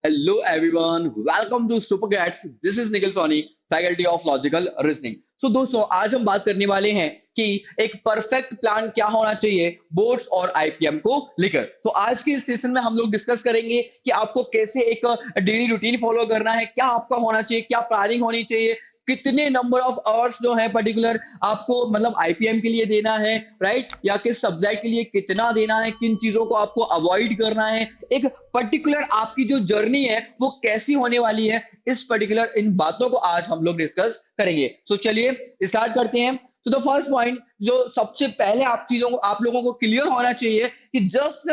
Hello everyone, welcome to Super Gats. This is Nikhil Soni, faculty of logical reasoning. So दोस्तों, आज हम बात करने वाले हैं कि एक परफेक्ट प्लान क्या होना चाहिए बोर्ड्स और आईपीएम को लेकर। तो आज के इस सेशन में हम लोग डिस्कस करेंगे कि आपको कैसे एक डेली रूटीन फॉलो करना है, क्या आपका होना चाहिए, क्या प्लानिंग होनी चाहिए, कितने नंबर ऑफ आवर्स जो है पर्टिकुलर आपको मतलब आईपीएम के लिए देना है, राइट, या किस सब्जेक्ट के लिए कितना देना है, किन चीजों को आपको अवॉइड करना है, एक पर्टिकुलर आपकी जो जर्नी है वो कैसी होने वाली है, इस पर्टिकुलर इन बातों को आज हम लोग डिस्कस करेंगे। सो चलिए स्टार्ट करते हैं। तो द फर्स्ट पॉइंट जो सबसे पहले आप चीजों को आप लोगों को क्लियर होना चाहिए कि just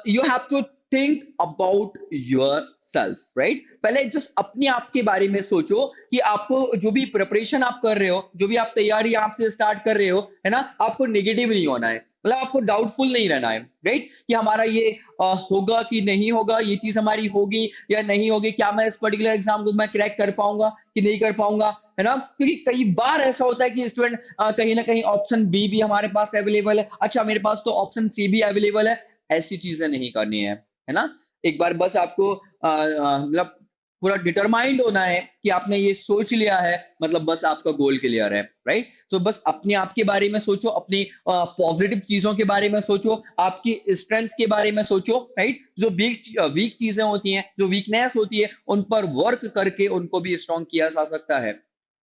you have to think about yourself, right. पहले जस्ट अपने आप के बारे में सोचो कि आपको जो भी प्रिपरेशन आप कर रहे हो, जो भी आप तैयारी आपसे स्टार्ट कर रहे हो, है ना, आपको नेगेटिव नहीं होना है, मतलब आपको डाउटफुल नहीं रहना है, राइट, कि हमारा ये होगा कि नहीं होगा, ये चीज हमारी होगी या नहीं होगी, क्या मैं इस पर्टिकुलर एग्जाम को मैं क्रैक कर पाऊंगा कि नहीं कर पाऊंगा, है ना। क्योंकि कई बार ऐसा होता है कि स्टूडेंट कहीं ना कहीं ऑप्शन बी भी हमारे पास अवेलेबल है, अच्छा मेरे पास तो ऑप्शन सी भी अवेलेबल है। ऐसी चीजें नहीं करनी है ना। एक बार बस आपको मतलब पूरा डिटरमाइंड होना है कि आपने ये सोच लिया है, मतलब बस आपका गोल क्लियर है, राइट। तो बस अपने आप के बारे में सोचो, अपनी पॉजिटिव चीजों के बारे में सोचो, आपकी स्ट्रेंथ के बारे में सोचो, राइट। जो वीक चीजें होती हैं, जो वीकनेस होती है, उन पर वर्क करके उनको भी स्ट्रॉन्ग किया जा सकता है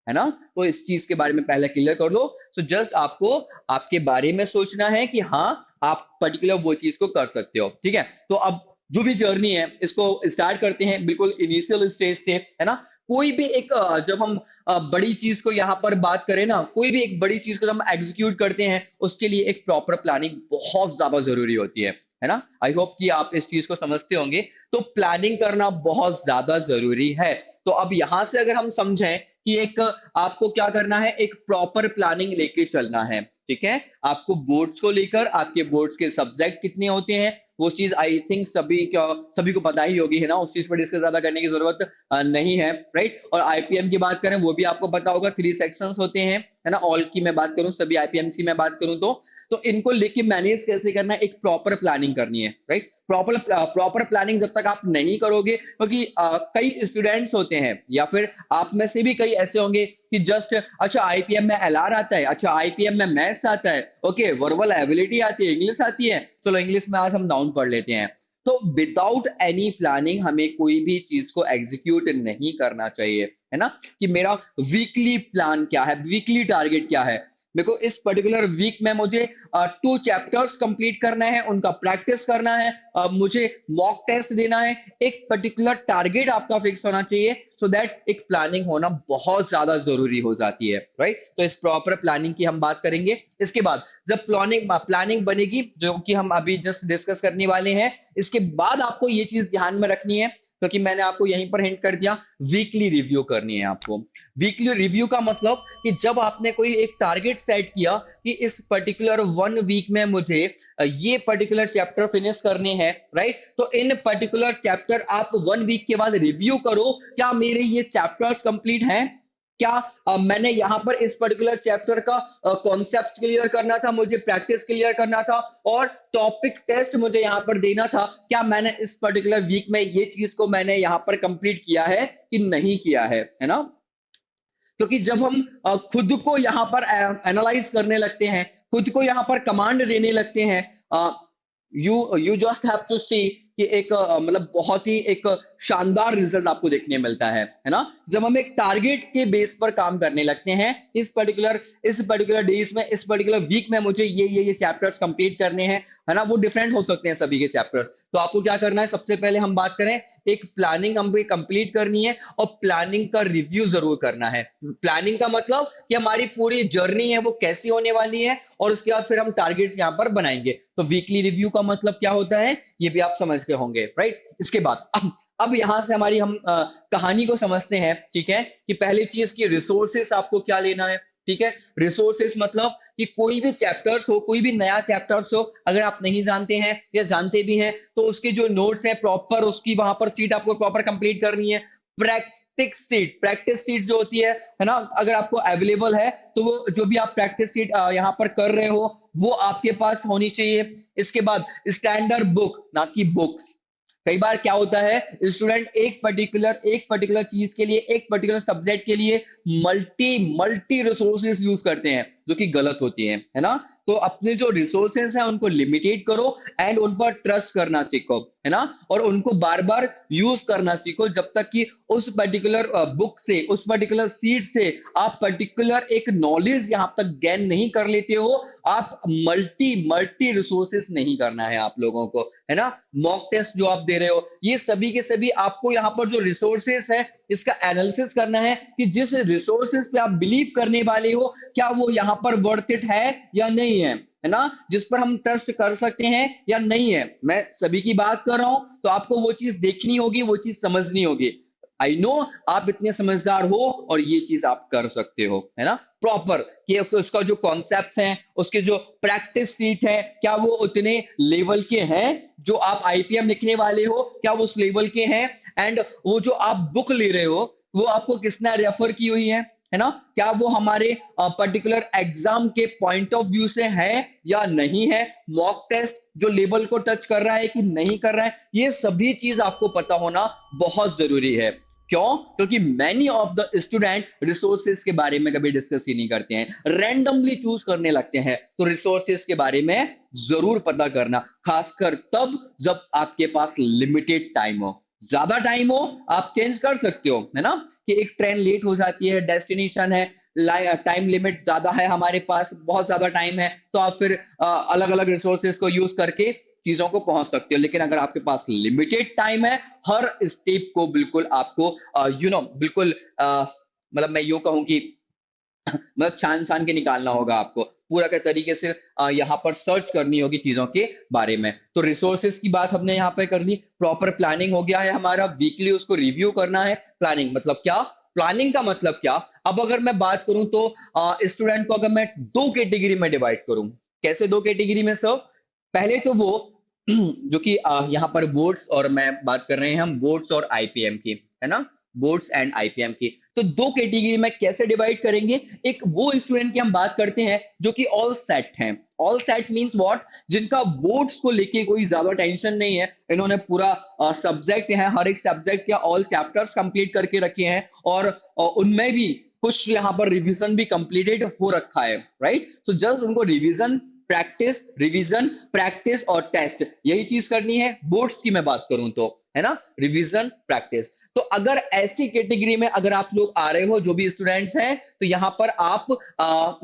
ना। तो इस चीज के बारे में पहले क्लियर कर लो। तो जस्ट आपको आपके बारे में सोचना है कि हाँ आप पर्टिकुलर वो चीज को कर सकते हो, ठीक है। तो अब जो भी जर्नी है इसको स्टार्ट करते हैं बिल्कुल इनिशियल स्टेज से, है ना। कोई भी एक जब हम बड़ी चीज को यहाँ पर बात करें ना, कोई भी एक बड़ी चीज को जब हम एग्जीक्यूट करते हैं उसके लिए एक प्रॉपर प्लानिंग बहुत ज्यादा जरूरी होती है ना। आई होप कि आप इस चीज को समझते होंगे। तो प्लानिंग करना बहुत ज्यादा जरूरी है। तो अब यहां से अगर हम समझें कि एक आपको क्या करना है, एक प्रॉपर प्लानिंग लेके चलना है, ठीक है। आपको बोर्ड्स को लेकर, आपके बोर्ड्स के सब्जेक्ट कितने होते हैं वो चीज आई थिंक सभी को पता ही होगी, है ना। उस चीज पर डिस्कस ज्यादा करने की जरूरत नहीं है, राइट। और आईपीएम की बात करें वो भी आपको पता होगा, 3 सेक्शंस होते हैं, है ना। ऑल की मैं बात करूं, सभी आईपीएम की मैं बात करूं तो इनको लेके मैनेज कैसे करना है, एक प्रॉपर प्लानिंग करनी है, राइट। प्रॉपर प्लानिंग जब तक आप नहीं करोगे, क्योंकि कई स्टूडेंट्स होते हैं या फिर आप में से भी कई ऐसे होंगे कि जस्ट अच्छा आईपीएम में एलआर आता है, अच्छा आईपीएम में मैथ्स आता है, ओके वर्बल एबिलिटी आती है, इंग्लिश आती है, चलो इंग्लिश में आज हम डाउन पढ़ लेते हैं। तो विदाउट एनी प्लानिंग हमें कोई भी चीज को एग्जीक्यूट नहीं करना चाहिए, है ना। कि मेरा वीकली प्लान क्या है, वीकली टारगेट क्या है, मेरे को इस पर्टिकुलर वीक में मुझे 2 चैप्टर्स कंप्लीट करना है, उनका प्रैक्टिस करना है, मुझे मॉक टेस्ट देना है। एक पर्टिकुलर टारगेट आपका फिक्स होना चाहिए, सो दैट एक प्लानिंग होना बहुत ज्यादा जरूरी हो जाती है, राइट। तो इस प्रॉपर प्लानिंग की हम बात करेंगे। इसके बाद जब प्लानिंग बनेगी, जो कि हम अभी जस्ट डिस्कस करने वाले हैं, इसके बाद आपको ये चीज ध्यान में रखनी है, क्योंकि मैंने आपको यहीं पर हिंट कर दिया, वीकली रिव्यू करनी है आपको। वीकली रिव्यू का मतलब कि जब आपने कोई एक टारगेट सेट किया कि इस पर्टिकुलर 1 वीक में मुझे ये पर्टिकुलर चैप्टर फिनिश करने हैं, राइट। तो इन पर्टिकुलर चैप्टर आप 1 वीक के बाद रिव्यू करो, क्या मेरे ये चैप्टर्स कंप्लीट हैं, क्या मैंने यहाँ पर इस पर्टिकुलर चैप्टर का कॉन्सेप्ट क्लियर करना था, मुझे प्रैक्टिस क्लियर करना था, और टॉपिक टेस्ट मुझे यहाँ पर देना था, क्या मैंने इस पर्टिकुलर वीक में ये चीज को मैंने यहाँ पर कंप्लीट किया है कि नहीं किया है ना। क्योंकि जब हम खुद को यहाँ पर एनालाइज करने लगते हैं, खुद को यहाँ पर कमांड देने लगते हैं, you you just have to see कि एक मतलब बहुत ही एक शानदार रिजल्ट आपको देखने मिलता है ना। जब हम एक टारगेट के बेस पर काम करने लगते हैं, इस पर्टिकुलर डेज में, इस पर्टिकुलर वीक में मुझे ये चैप्टर्स कंप्लीट करने हैं, है ना। वो डिफरेंट हो सकते हैं सभी के चैप्टर्स। तो आपको क्या करना है, सबसे पहले हम बात करें, एक प्लानिंग हमको कंप्लीट करनी है और प्लानिंग का रिव्यू जरूर करना है। प्लानिंग का मतलब कि हमारी पूरी जर्नी है वो कैसी होने वाली है, और उसके बाद फिर हम टारगेट्स यहाँ पर बनाएंगे। तो वीकली रिव्यू का मतलब क्या होता है ये भी आप समझते होंगे, राइट। इसके बाद अब यहां से हमारी हम कहानी को समझते हैं, ठीक है। कि पहली चीज की रिसोर्सेस आपको क्या लेना है, ठीक है। रिसोर्सेस मतलब कि कोई भी चैप्टर्स हो, कोई भी नया चैप्टर्स हो, अगर आप नहीं जानते हैं या जानते भी हैं तो उसके जो नोट्स हैं प्रॉपर उसकी वहां पर सीट आपको प्रॉपर कंप्लीट करनी है। प्रैक्टिस सीट जो होती है ना, अगर आपको अवेलेबल है तो वो जो भी आप प्रैक्टिस सीट यहाँ पर कर रहे हो वो आपके पास होनी चाहिए। इसके बाद स्टैंडर्ड बुक, ना कि बुक्स, कई बार क्या होता है, स्टूडेंट एक पर्टिकुलर चीज के लिए, एक पर्टिकुलर सब्जेक्ट के लिए मल्टी मल्टी रिसोर्सेज यूज करते हैं, जो कि गलत होती है ना। तो अपने जो रिसोर्सेज हैं उनको लिमिटेड करो एंड उन पर ट्रस्ट करना सीखो, है ना, और उनको बार बार यूज करना सीखो, जब तक कि उस पर्टिकुलर बुक से, उस पर्टिकुलर सीट से आप पर्टिकुलर एक नॉलेज यहां तक गेन नहीं कर लेते हो। आप मल्टी मल्टी रिसोर्सेस नहीं करना है आप लोगों को, है ना। मॉक टेस्ट जो आप दे रहे हो, ये सभी के सभी आपको यहाँ पर जो रिसोर्सेस है इसका एनालिसिस करना है कि जिस रिसोर्सेस पे आप बिलीव करने वाले हो, क्या वो यहाँ पर वर्थ इट है या नहीं है ना, जिस पर हम ट्रस्ट कर सकते हैं या नहीं है। मैं सभी की बात कर रहा हूं, तो आपको वो चीज देखनी होगी, वो चीज समझनी होगी। आई नो आप इतने समझदार हो और ये चीज आप कर सकते हो, है ना, प्रॉपर, कि उसका जो कॉन्सेप्ट्स हैं, उसके जो प्रैक्टिस सीट है, क्या वो उतने लेवल के हैं, जो आप आईपीएम लिखने वाले हो क्या वो उस लेवल के हैं, एंड वो जो आप बुक ले रहे हो वो आपको किसने रेफर की हुई है ना, क्या वो हमारे पर्टिकुलर एग्जाम के पॉइंट ऑफ व्यू से है या नहीं है, मॉक टेस्ट जो लेवल को टच कर रहा है कि नहीं कर रहा है, ये सभी चीज आपको पता होना बहुत जरूरी है। क्यों? क्योंकि many of the student resources के बारे में कभी डिस्कस ही नहीं करते हैं, रैंडमली चूज करने लगते हैं। तो रिसोर्सेज के बारे में जरूर पता करना, खासकर तब जब आपके पास लिमिटेड टाइम हो। ज्यादा टाइम हो आप चेंज कर सकते हो, है ना, कि एक ट्रेन लेट हो जाती है, डेस्टिनेशन है, टाइम लिमिट ज्यादा है, हमारे पास बहुत ज्यादा टाइम है, तो आप फिर अलग अलग रिसोर्सेज को यूज करके चीजों को पहुंच सकते हो। लेकिन अगर आपके पास लिमिटेड टाइम है, हर स्टेप को बिल्कुल आपको बिल्कुल मतलब मैं यूं कहूं कि मतलब छान छान के निकालना होगा आपको, पूरा के तरीके से यहाँ पर सर्च करनी होगी चीजों के बारे में। तो रिसोर्सेज की बात हमने यहाँ पे कर ली, प्रॉपर प्लानिंग हो गया है हमारा, वीकली उसको रिव्यू करना है। प्लानिंग मतलब क्या? प्लानिंग का मतलब क्या? अब अगर मैं बात करूं तो स्टूडेंट को अगर मैं दो कैटेगरी में डिवाइड करूं, कैसे दो कैटेगरी में सर? पहले तो वो जो कि यहाँ पर बोर्ड्स, और मैं बात कर रहे हैं हम बोर्ड्स और आईपीएम की, है ना, बोर्ड्स एंड आईपीएम की। तो दो कैटेगरी में कैसे डिवाइड करेंगे? एक वो स्टूडेंट की हम बात करते हैं जो कि ऑल सेट हैं। All set means what? जिनका बोर्ड्स को लेके कोई ज्यादा टेंशन नहीं है, इन्होंने पूरा सब्जेक्ट है, हर एक सब्जेक्ट के ऑल चैप्टर्स कंप्लीट करके रखे हैं, और उनमें भी कुछ यहाँ पर रिवीजन भी कंप्लीटेड हो रखा है, राइट। तो जस्ट उनको रिवीजन प्रैक्टिस और टेस्ट, यही चीज करनी है। बोर्ड्स की मैं बात करूं तो, है ना, रिवीजन प्रैक्टिस। तो अगर ऐसी कैटेगरी में अगर आप लोग आ रहे हो, जो भी स्टूडेंट्स हैं, तो यहां पर आप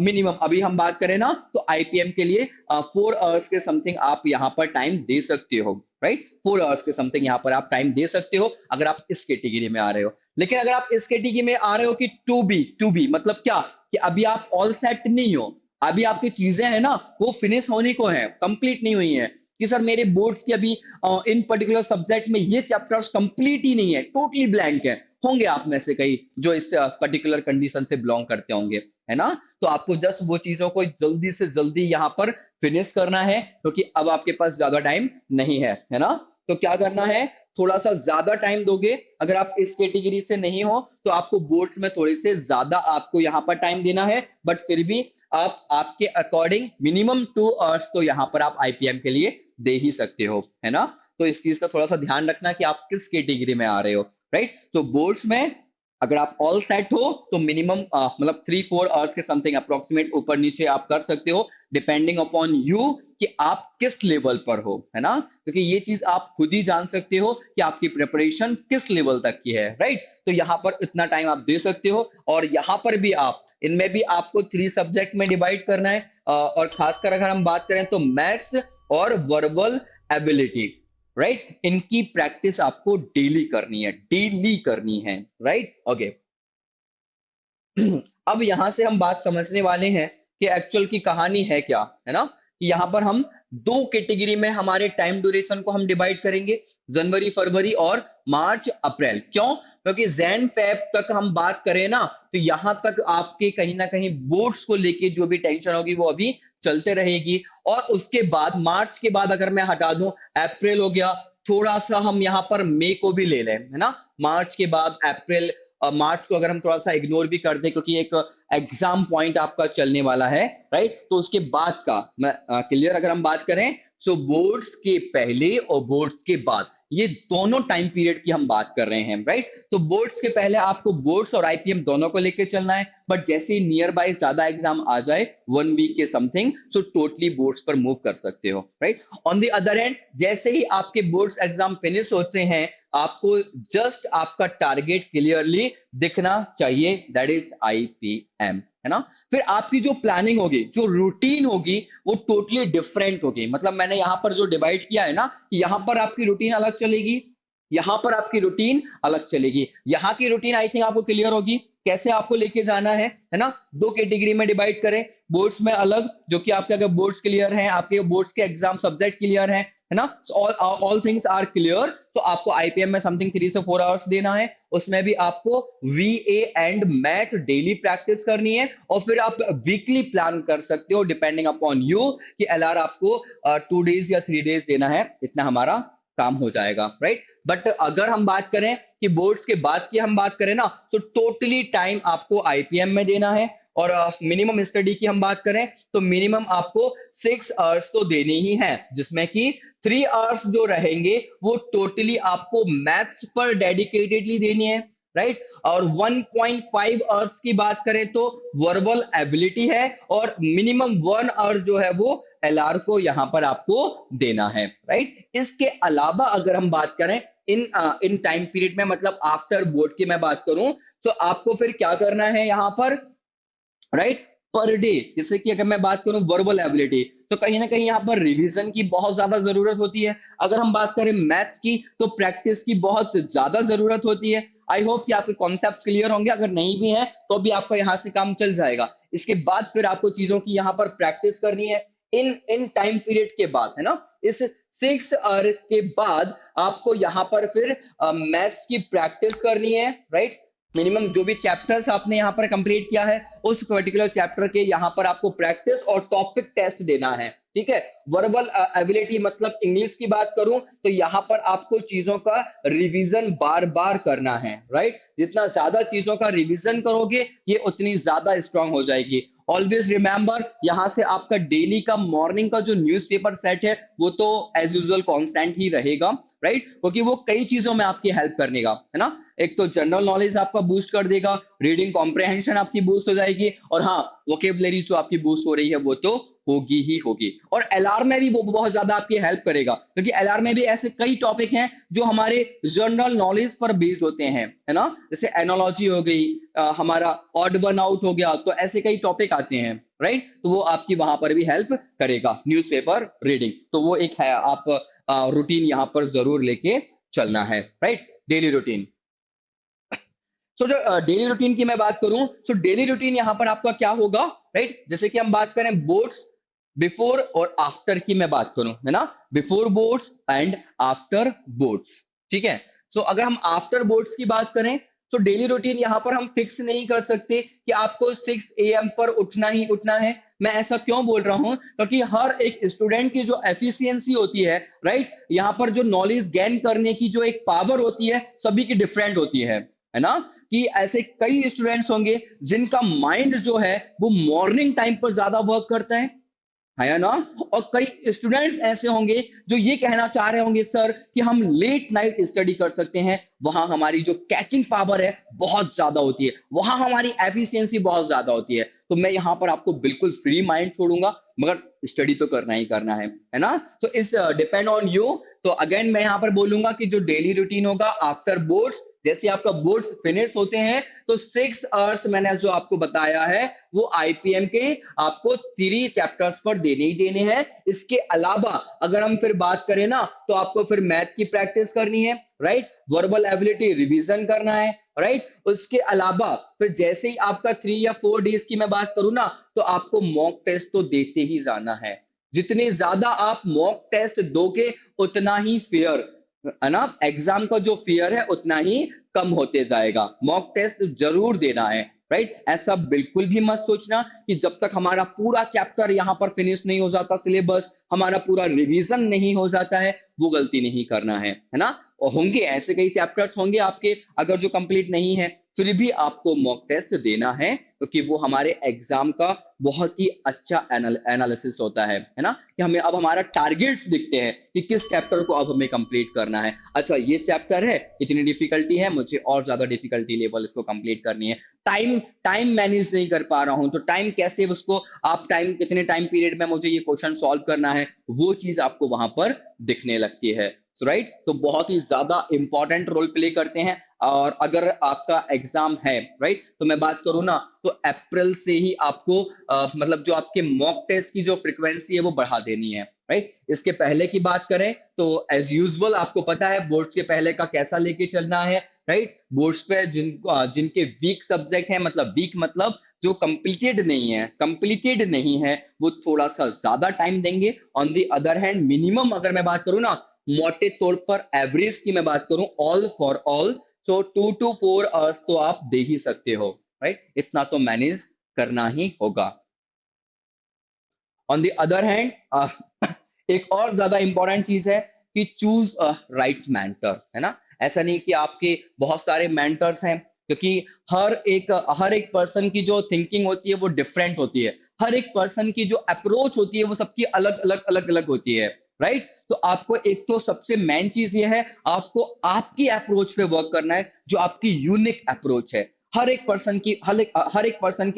मिनिमम अभी हम बात करें ना, तो आईपीएम के लिए 4 आवर्स के समथिंग आप यहां पर टाइम दे सकते हो, राइट। 4 आवर्स के समथिंग यहां पर आप टाइम दे सकते हो अगर आप इस कैटेगरी में आ रहे हो। लेकिन अगर आप इस कैटेगरी में आ रहे हो कि टू बी मतलब क्या, कि अभी आप ऑल सेट नहीं हो, अभी आपकी चीजें हैं ना वो फिनिश होने को है, कंप्लीट नहीं हुई है, कि सर मेरे बोर्ड्स के अभी इन पर्टिकुलर सब्जेक्ट में ये चैप्टर्स कंप्लीट ही नहीं है, टोटली ब्लैंक है। होंगे आप में से कई जो इस पर्टिकुलर कंडीशन से बिलोंग करते होंगे, है ना। तो आपको जस्ट वो चीजों को जल्दी से जल्दी यहाँ पर फिनिश करना है, क्योंकि अब आपके पास ज्यादा टाइम नहीं है ना। तो क्या करना है, थोड़ा सा ज्यादा टाइम दोगे। अगर आप इस कैटेगरी से नहीं हो तो आपको बोर्ड्स में थोड़ी से ज्यादा आपको यहाँ पर टाइम देना है, बट फिर भी आप आपके अकॉर्डिंग मिनिमम 2 आवर्स तो यहाँ पर आप आईपीएम के लिए दे ही सकते हो, है ना। तो इस चीज का थोड़ा सा ध्यान रखना कि आप किस कैटेगरी में आ रहे हो, राइट। तो बोर्ड्स में अगर आप ऑल सेट हो तो मिनिमम मतलब 3-4 आवर्स के समथिंग अप्रोक्सीमेट ऊपर नीचे आप कर सकते हो, डिपेंडिंग अपॉन यू कि आप किस लेवल पर हो, है ना। क्योंकि ये चीज आप खुद ही जान सकते हो कि आपकी प्रिपरेशन किस लेवल तक की है, राइट। तो यहाँ पर इतना टाइम आप दे सकते हो, और यहाँ पर भी आप इनमें भी आपको 3 सब्जेक्ट में डिवाइड करना है, और खासकर अगर हम बात करें तो मैथ्स और वर्बल एबिलिटी, राइट। इनकी प्रैक्टिस आपको डेली करनी है, राइट। ओके, अब यहां से हम बात समझने वाले हैं कि एक्चुअल की कहानी है क्या, है ना। कि यहां पर हम दो कैटेगरी में हमारे टाइम ड्यूरेशन को हम डिवाइड करेंगे, जनवरी फरवरी और मार्च अप्रैल। क्यों? क्योंकि जैन फेब तक हम बात करें ना, तो यहां तक आपके कहीं ना कहीं बोर्ड्स को लेके जो भी टेंशन होगी वो अभी चलते रहेगी। और उसके बाद मार्च के बाद अगर मैं हटा दूं, अप्रैल हो गया, थोड़ा सा हम यहाँ पर मई को भी ले लें, है ना। मार्च के बाद अप्रैल, मार्च को अगर हम थोड़ा सा इग्नोर भी कर दें क्योंकि एक एग्जाम पॉइंट आपका चलने वाला है, राइट। तो उसके बाद का मैं क्लियर अगर हम बात करें, सो बोर्ड्स के पहले और बोर्ड्स के बाद ये दोनों टाइम पीरियड की हम बात कर रहे हैं, राइट। तो बोर्ड्स के पहले आपको बोर्ड्स और आईपीएम दोनों को लेके चलना है, बट जैसे ही नियर बाय ज्यादा एग्जाम आ जाए 1 वीक के समथिंग, सो टोटली बोर्ड्स पर मूव कर सकते हो, right. On the other and जैसे ही आपके बोर्ड्स एग्जाम फिनिश होते हैं, आपको जस्ट आपका टारगेट क्लियरली दिखना चाहिए, दैट इज आईपीएम, है ना। फिर आपकी जो प्लानिंग होगी, जो रूटीन होगी, वो टोटली डिफरेंट होगी। मतलब मैंने यहाँ पर जो डिवाइड किया है ना, यहाँ पर आपकी रूटीन अलग चलेगी, यहाँ पर आपकी रूटीन अलग चलेगी। यहाँ की रूटीन आई थिंक आपको क्लियर होगी, कैसे आपको लेके जाना है ना। दो कैटेगरी में डिवाइड करें, बोर्ड्स में अलग, जो कि आपके अगर बोर्ड्स क्लियर हैं, आपके बोर्ड्स के एग्जाम सब्जेक्ट क्लियर है ना, ऑल थिंग्स आर क्लियर, तो आपको आईपीएम में समथिंग 3 से 4 आवर्स देना है। उसमें भी आपको वीए एंड मैथ डेली प्रैक्टिस करनी है, और फिर आप वीकली प्लान कर सकते हो डिपेंडिंग अपॉन यू कि एलआर आपको 2 डेज या 3 डेज देना है, इतना हमारा काम हो जाएगा, राइट। बट अगर हम बात करें कि बोर्ड्स के बाद की हम बात करें ना, तो टोटली टाइम आपको आईपीएम में देना है। और मिनिमम स्टडी की हम बात करें तो मिनिमम आपको 6 आवर्स तो देने ही है, जिसमें कि 3 आवर्स जो रहेंगे वो टोटली आपको मैथ्स पर डेडिकेटेडली देनी है, राइट। और 1.5 आवर्स की बात करें तो वर्बल एबिलिटी है, और मिनिमम 1 आवर जो है वो एलआर को यहां पर आपको देना है, राइट। इसके अलावा अगर हम बात करें इन टाइम पीरियड में, मतलब आफ्टर बोर्ड की मैं बात करूं, तो आपको फिर क्या करना है यहाँ पर, राइट, पर डे। जैसे कि अगर मैं बात करूं वर्बल एबिलिटी, तो कहीं ना कहीं यहाँ पर रिवीजन की बहुत ज्यादा जरूरत होती है। अगर हम बात करें मैथ्स की, तो प्रैक्टिस की बहुत ज्यादा जरूरत होती है। आई होप कि आपके कॉन्सेप्ट्स क्लियर होंगे, अगर नहीं भी है तो भी आपका यहाँ से काम चल जाएगा। इसके बाद फिर आपको चीजों की यहाँ पर प्रैक्टिस करनी है इन इन टाइम पीरियड के बाद, है ना। इस 6 आवर के बाद आपको यहाँ पर फिर मैथ्स की प्रैक्टिस करनी है, राइट। मिनिमम जो भी चैप्टर्स आपने यहाँ पर कंप्लीट किया है, उस पर्टिकुलर चैप्टर के यहाँ पर आपको प्रैक्टिस और टॉपिक टेस्ट देना है, ठीक है। वर्बल एबिलिटी मतलब इंग्लिश की बात करूं तो यहाँ पर आपको चीजों का रिवीजन बार बार करना है, राइट। जितना ज्यादा चीजों का रिवीजन करोगे, ये उतनी ज्यादा स्ट्रांग हो जाएगी। ऑलवेज रिमेंबर, यहाँ से आपका डेली का मॉर्निंग का जो न्यूज़पेपर सेट है वो तो एज यूजुअल कांस्टेंट ही रहेगा, राइट, क्योंकि वो कई चीजों में आपकी हेल्प करने का, है ना। एक तो जनरल नॉलेज आपका बूस्ट कर देगा, रीडिंग कॉम्प्रहेंशन आपकी बूस्ट हो जाएगी, और हाँ, वोकेबलरी जो आपकी बूस्ट हो रही है वो तो होगी ही होगी। और एलआर में भी वो बहुत ज्यादा आपकी हेल्प करेगा, क्योंकि एलआर में भी ऐसे कई टॉपिक हैं जो हमारे जनरल नॉलेज पर बेस्ड होते हैं, है ना। जैसे एनोलॉजी हो गई, हमारा ऑड वन आउट हो गया, तो ऐसे कई टॉपिक आते हैं, राइट। तो वो आपकी वहां पर भी हेल्प करेगा, न्यूज़पेपर रीडिंग, तो वो एक है, आप रूटीन यहाँ पर जरूर लेके चलना है, राइट, डेली रूटीन। सो जो डेली रूटीन की मैं बात करूं, सो डेली रूटीन यहाँ पर आपका क्या होगा, राइट। जैसे कि हम बात करें बोर्ड्स बिफोर और आफ्टर की मैं बात करूं, है ना, before boards and after boards, ठीक है। सो अगर हम आफ्टर बोर्ड्स की बात करें, तो डेली रूटीन यहाँ पर हम फिक्स नहीं कर सकते कि आपको 6 AM पर उठना ही उठना है। मैं ऐसा क्यों बोल रहा हूं, क्योंकि हर एक स्टूडेंट की जो एफिशिएंसी होती है, राइट, यहाँ पर जो नॉलेज गेन करने की जो एक पावर होती है, सभी की डिफरेंट होती है ना। कि ऐसे कई स्टूडेंट्स होंगे जिनका माइंड जो है वो मॉर्निंग टाइम पर ज्यादा वर्क करता है ना। और कई स्टूडेंट्स ऐसे होंगे जो ये कहना चाह रहे होंगे सर कि हम लेट नाइट स्टडी कर सकते हैं, वहां हमारी जो कैचिंग पावर है बहुत ज्यादा होती है, वहां हमारी एफिशिएंसी बहुत ज्यादा होती है। तो मैं यहाँ पर आपको बिल्कुल फ्री माइंड छोड़ूंगा, मगर स्टडी तो करना ही करना है ना। सो इस डिपेंड ऑन यू। तो अगेन मैं यहाँ पर बोलूंगा कि जो डेली रूटीन होगा आफ्टर बोर्ड्स, जैसे आपका बोर्ड्स फिनिश होते हैं, तो 6 आवर्स मैंने जो आपको बताया है वो आईपीएम के आपको 3 चैप्टर्स पर देने ही देने हैं। इसके अलावा अगर हम फिर बात करें ना, तो आपको फिर मैथ की प्रैक्टिस करनी है, राइट, वर्बल एबिलिटी रिवीजन करना है, राइट। उसके अलावा फिर जैसे ही आपका 3 या 4 डेज की मैं बात करूं ना, तो आपको मॉक टेस्ट तो देते ही जाना है। जितने ज्यादा आप मॉक टेस्ट दोगे, उतना ही फेयर, है ना, एग्जाम का जो फियर है उतना ही कम होते जाएगा। मॉक टेस्ट जरूर देना है, राइट। ऐसा बिल्कुल भी मत सोचना कि जब तक हमारा पूरा चैप्टर यहाँ पर फिनिश नहीं हो जाता, सिलेबस हमारा पूरा रिवीजन नहीं हो जाता है, वो गलती नहीं करना है ना। और होंगे ऐसे कई चैप्टर्स होंगे आपके, अगर जो कंप्लीट नहीं है, फिर भी आपको मॉक टेस्ट देना है, क्योंकि वो हमारे एग्जाम का बहुत ही अच्छा एनालिसिस होता है ना, कि हमें अब हमारा टारगेट्स दिखते हैं कि किस चैप्टर को अब हमें कंप्लीट करना है। अच्छा ये चैप्टर है, इतनी डिफिकल्टी है, मुझे और ज्यादा डिफिकल्टी लेवल इसको कंप्लीट करनी है। टाइम टाइम मैनेज नहीं कर पा रहा हूं, तो टाइम कैसे उसको, आप टाइम कितने टाइम पीरियड में मुझे ये क्वेश्चन सॉल्व करना है, वो चीज आपको वहां पर दिखने लगती है। राइट, तो बहुत ही ज्यादा इंपॉर्टेंट रोल प्ले करते हैं। और अगर आपका एग्जाम है, राइट, तो मैं बात करूं ना, तो अप्रैल से ही आपको मतलब जो आपके मॉक टेस्ट की जो फ्रीक्वेंसी है वो बढ़ा देनी है। राइट, इसके पहले की बात करें तो एज यूजुअल आपको पता है बोर्ड्स के पहले का कैसा लेके चलना है। राइट, बोर्ड्स पे जिनके वीक सब्जेक्ट है, मतलब वीक मतलब जो कंप्लीटेड नहीं है, वो थोड़ा सा ज्यादा टाइम देंगे। On the other hand minimum अगर मैं बात करूं ना, मोटे तौर पर एवरेज की मैं बात करूं, ऑल फॉर ऑल, तो 2 to 4 आवर्स तो आप दे ही सकते हो। राइट, इतना तो मैनेज करना ही होगा। ऑन द अदर हैंड एक और ज्यादा इंपॉर्टेंट चीज है कि चूज अ राइट मेंटर, है ना। ऐसा नहीं कि आपके बहुत सारे मेंटर्स हैं, क्योंकि हर एक पर्सन की जो थिंकिंग होती है वो डिफरेंट होती है। हर एक पर्सन की जो अप्रोच होती है वो सबकी अलग अलग होती है। राइट, तो आपको एक तो सबसे मेन चीज ये है, आपको आपकी अप्रोच पे वर्क करना है, जो आपकी यूनिक अप्रोच है। हर एक पर्सन की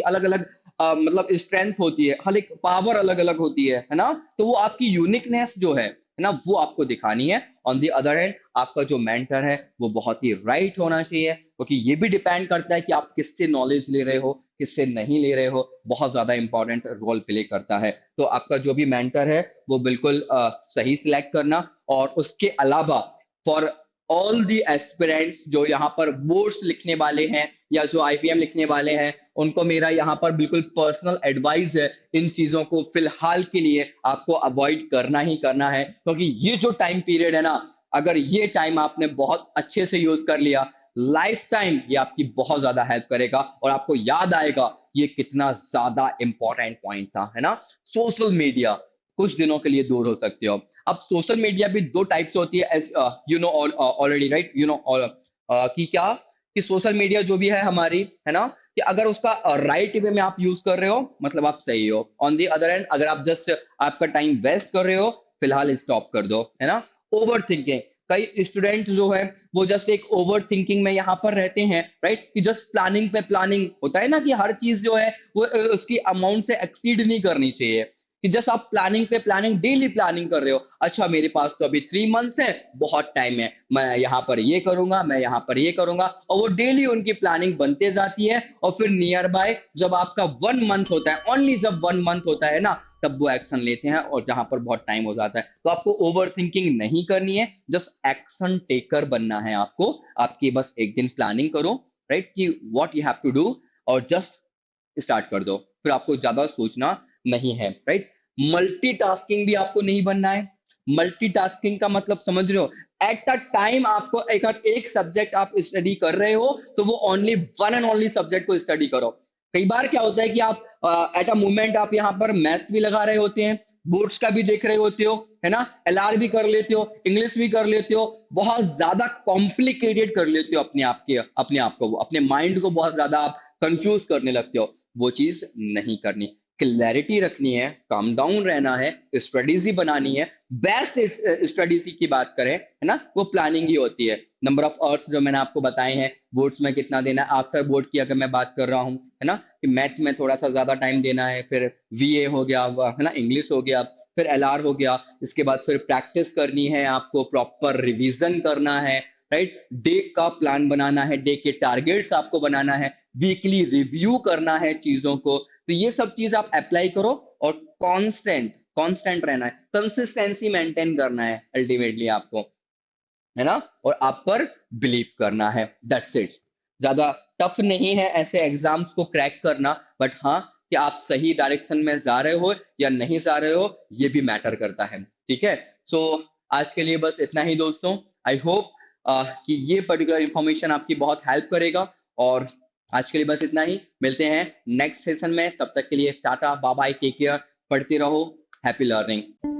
अलग अलग मतलब स्ट्रेंथ होती है, हर एक पावर अलग अलग होती है ना। तो वो आपकी यूनिकनेस जो है ना, वो आपको दिखानी है। ऑन दी अदर हैंड आपका जो मेंटर है वो बहुत ही राइट होना चाहिए, क्योंकि ये भी डिपेंड करता है कि आप किससे नॉलेज ले रहे हो, किससे नहीं ले रहे हो, बहुत ज्यादा इंपॉर्टेंट रोल प्ले करता है। तो आपका जो भी मेंटर है वो बिल्कुल सही सिलेक्ट करना। और उसके अलावा फॉर ऑल दी एस्पिरेंट्स जो यहाँ पर बोर्ड्स लिखने वाले हैं या जो आईपीएम लिखने वाले हैं, उनको मेरा यहाँ पर बिल्कुल पर्सनल एडवाइस है, इन चीजों को फिलहाल के लिए आपको अवॉइड करना ही करना है। क्योंकि ये जो टाइम पीरियड है ना, अगर ये टाइम आपने बहुत अच्छे से यूज कर लिया, लाइफ टाइम ये आपकी बहुत ज्यादा हेल्प करेगा, और आपको याद आएगा ये कितना ज्यादा इंपॉर्टेंट पॉइंट था, है ना। सोशल मीडिया, कुछ दिनों के लिए दूर हो सकते हो। अब सोशल मीडिया भी दो टाइप से होती है, as you know already, right, you know कि क्या, कि सोशल मीडिया जो भी है हमारी, है ना, कि अगर उसका राइट वे में आप यूज कर रहे हो मतलब आप सही हो। ऑन दी अदर एंड अगर आप जस्ट आपका टाइम वेस्ट कर रहे हो, फिलहाल स्टॉप कर दो, है ना। ओवर थिंकिंग, कई स्टूडेंट जो है वो जस्ट एक ओवर थिंकिंग में यहाँ पर रहते हैं। राइट, कि जस्ट प्लानिंग पे प्लानिंग होता है ना, कि हर चीज जो है वो उसकी अमाउंट से एक्सीड नहीं करनी चाहिए, कि जस्ट आप प्लानिंग पे प्लानिंग, डेली प्लानिंग कर रहे हो। अच्छा मेरे पास तो अभी 3 मंथ्स है, बहुत टाइम है, मैं यहाँ पर ये करूंगा, मैं यहाँ पर ये करूंगा, और वो डेली उनकी प्लानिंग बनते जाती है। और फिर नियर बाय जब आपका 1 मंथ होता है, ओनली जब 1 मंथ होता है ना, तब वो एक्शन लेते हैं, और जहां पर बहुत टाइम हो जाता है। तो आपको ओवर थिंकिंग नहीं करनी है, जस्ट एक्शन टेकर बनना है आपको। आपकी बस एक दिन प्लानिंग करो, राइट, कि what you have to do, और जस्ट स्टार्ट कर दो, फिर आपको ज्यादा सोचना नहीं है। राइट, मल्टीटास्किंग भी आपको नहीं बनना है। मल्टीटास्किंग का मतलब समझ रहे हो, एट अ टाइम आपको एक सब्जेक्ट आप स्टडी कर रहे हो, तो वो only one and only subject को स्टडी करो। कई बार क्या होता है कि आप एट अ मोमेंट आप यहाँ पर मैथ्स भी लगा रहे होते हैं, बोर्ड्स का भी देख रहे होते हो, है ना, एलआर भी कर लेते हो, इंग्लिश भी कर लेते हो, बहुत ज्यादा कॉम्प्लिकेटेड कर लेते हो अपने आप को, अपने माइंड को बहुत ज्यादा आप कंफ्यूज करने लगते हो। वो चीज नहीं करनी, क्लैरिटी रखनी है, काम डाउन रहना है, स्ट्रेटेजी बनानी है। बेस्ट स्ट्रेटेजी की बात करें, है ना, वो प्लानिंग ही होती है। नंबर ऑफ आवर्स जो मैंने आपको बताए हैं बोर्ड्स में कितना देना है, आफ्टर बोर्ड की अगर मैं बात कर रहा हूँ, है ना, कि मैथ में थोड़ा सा ज्यादा टाइम देना है, फिर वीए हो गया, है ना, इंग्लिश हो गया, फिर एलआर हो गया, इसके बाद फिर प्रैक्टिस करनी है, आपको प्रॉपर रिवीजन करना है। राइट, डे का प्लान बनाना है, डे के टारगेट्स आपको बनाना है, वीकली रिव्यू करना है चीजों को। तो ये सब चीज आप अप्लाई करो, और कांस्टेंट कांस्टेंट रहना है, कंसिस्टेंसी मेंटेन करना है अल्टीमेटली आपको, है ना, और आप पर बिलीव करना है। That's it. ज्यादा टफ नहीं है ऐसे एग्जाम्स को क्रैक करना, बट हाँ, कि आप सही डायरेक्शन में जा रहे हो या नहीं जा रहे हो, ये भी मैटर करता है। ठीक है, सो आज के लिए बस इतना ही दोस्तों। आई होप कि ये पर्टिकुलर इंफॉर्मेशन आपकी बहुत हेल्प करेगा। और आज के लिए बस इतना ही, मिलते हैं नेक्स्ट सेशन में, तब तक के लिए tata bye bye, take care, पढ़ते रहो, हैप्पी लर्निंग।